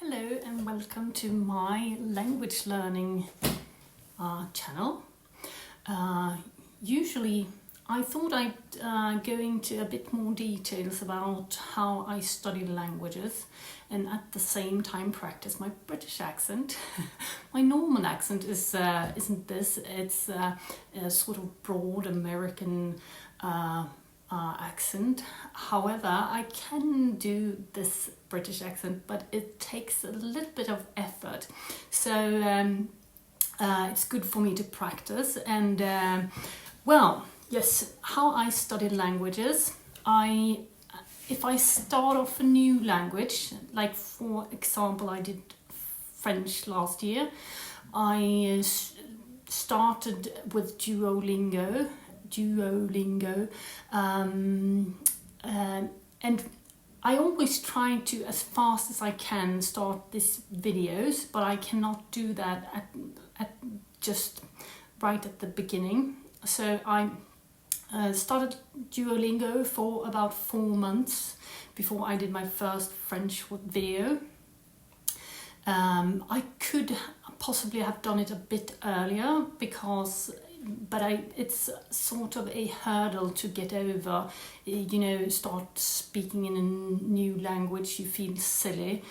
Hello and welcome to my language learning channel. Usually I thought I'd go into a bit more details about how I study languages and at the same time practice my British accent. My Norman accent isn't this, it's a sort of broad American accent. However, I can do this British accent, but it takes a little bit of effort. So it's good for me to practice. And yes, how I study languages. If I start off a new language, like for example, I did French last year. I started with Duolingo, and I always try to, as fast as I can, start these videos, but I cannot do that at just right at the beginning. So I started Duolingo for about 4 months before I did my first French video. I could possibly have done it a bit earlier but it's sort of a hurdle to get over. Start speaking in a new language, you feel silly.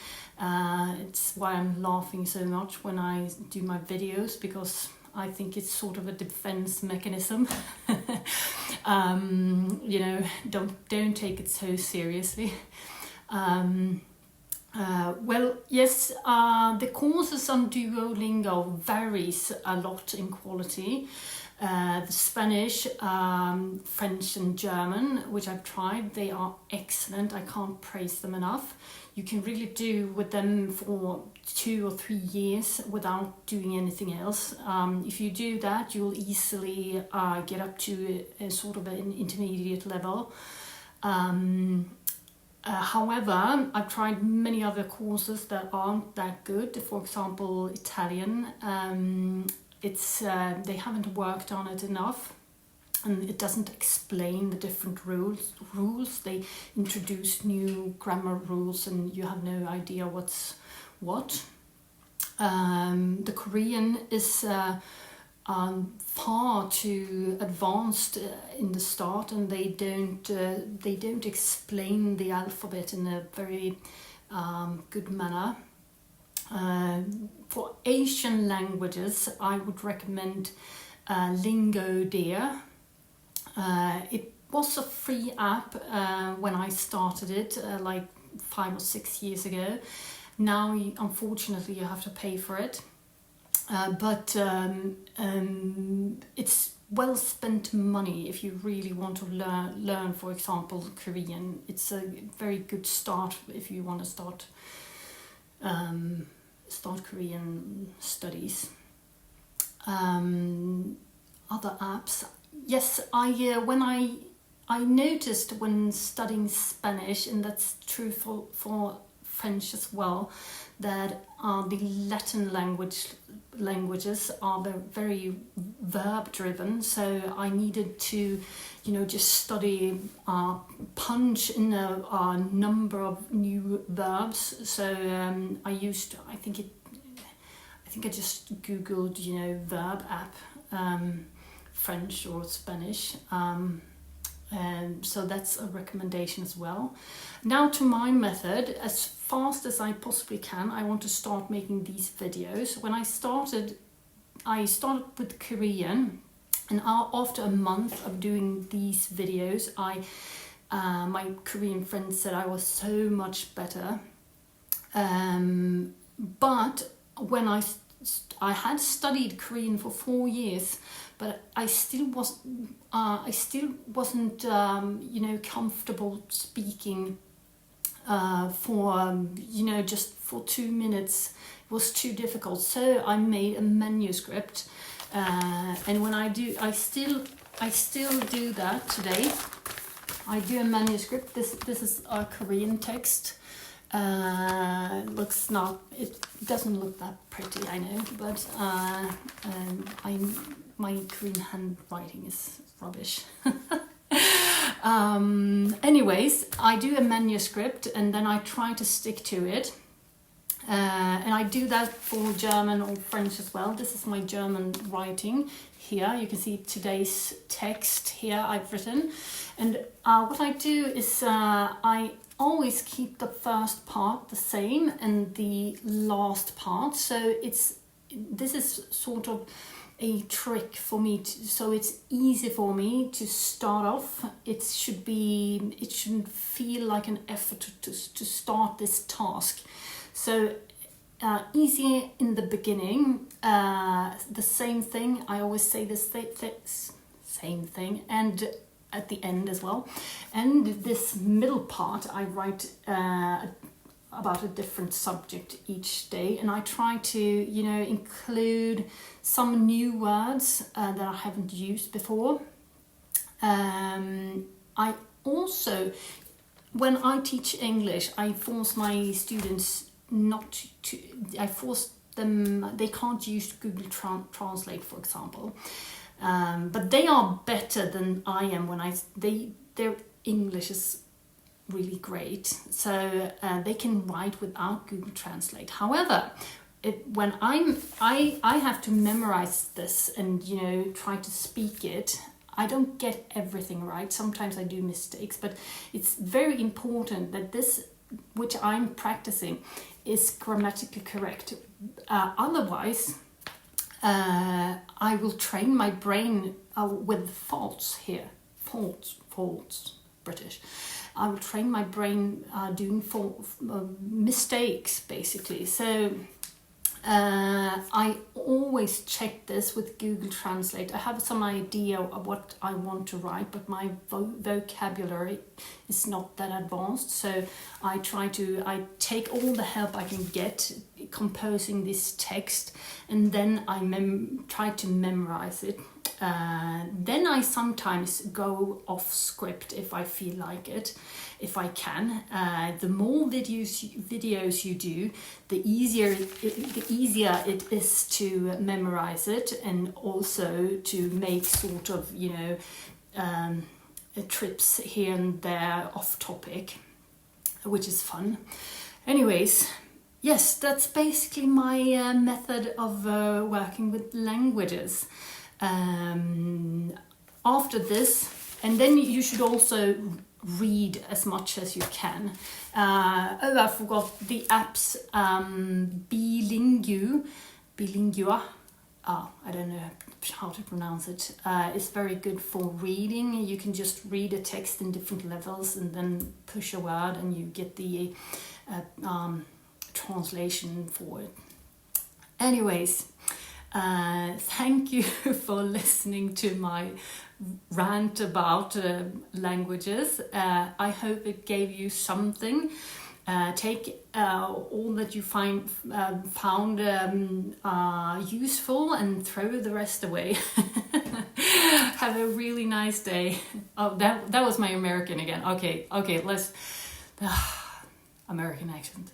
It's why I'm laughing so much when I do my videos, because I think it's sort of a defense mechanism. Don't take it so seriously. The courses on Duolingo varies a lot in quality. The Spanish, French and German, which I've tried, they are excellent. I can't praise them enough. You can really do with them for 2 or 3 years without doing anything else. If you do that, you'll easily get up to a sort of an intermediate level. However, I've tried many other courses that aren't that good. For example, Italian. They haven't worked on it enough, and it doesn't explain the different rules. They introduce new grammar rules, and you have no idea what's what. The Korean is far too advanced in the start, and they don't explain the alphabet in a very good manner. For Asian languages, I would recommend Lingodeer. It was a free app when I started it, like 5 or 6 years ago. Now, unfortunately, you have to pay for it. But it's well spent money if you really want to learn, for example, Korean. It's a very good start if you want to start Korean studies. Other apps. Yes, I noticed when studying Spanish, and that's true for French as well, that the Latin languages are very verb driven. So I needed to, just study punch in a number of new verbs. So I just googled verb app, French or Spanish. So that's a recommendation as well. Now to my method. As fast as I possibly can, I want to start making these videos. When I started with Korean, and after a month of doing these videos, my Korean friends said I was so much better. But when I had studied Korean for 4 years, but I still wasn't comfortable speaking just for 2 minutes. It was too difficult. So I made a manuscript, and when I still do that today. I do a manuscript. This is a Korean text. It doesn't look that pretty, I know, but my Korean handwriting is rubbish. Anyways, I do a manuscript and then I try to stick to it. And I do that for German or French as well. This is my German writing here. You can see today's text here I've written. And what I do is I always keep the first part the same and the last part. So this is sort of a trick for me so it's easy for me to start off. It shouldn't feel like an effort to start this task. So easy in the beginning, the same thing. I always say the same thing, and at the end as well. And this middle part, I write about a different subject each day, and I try to, include some new words that I haven't used before. I also, when I teach English, I force my students I force them, they can't use Google Translate, for example. But they are better than I am their English is really great. So they can write without Google Translate. However, when I have to memorize this and, try to speak it, I don't get everything right. Sometimes I do mistakes, but it's very important that this, which I'm practicing, is grammatically correct. Otherwise, I will train my brain with faults here. Faults, British. I will train my brain doing mistakes, basically. So I always check this with Google Translate. I have some idea of what I want to write, but my vocabulary is not that advanced. So I take all the help I can get composing this text, and then I try to memorize it. Then I sometimes go off script if I feel like it, if I can. The more videos you do, the easier it is to memorize it, and also to make sort of, trips here and there off topic, which is fun. Anyways, yes, that's basically my method of working with languages. After this, and then you should also read as much as you can. I forgot the apps. Bilingua. I don't know how to pronounce it. It's very good for reading. You can just read a text in different levels and then push a word and you get the translation for it. Anyways, thank you for listening to my rant about languages. I hope it gave you something. Take all that you found useful and throw the rest away. Have a really nice day. Oh, that was my American again. Okay, let's American accent.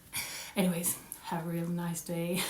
Anyways, have a real nice day.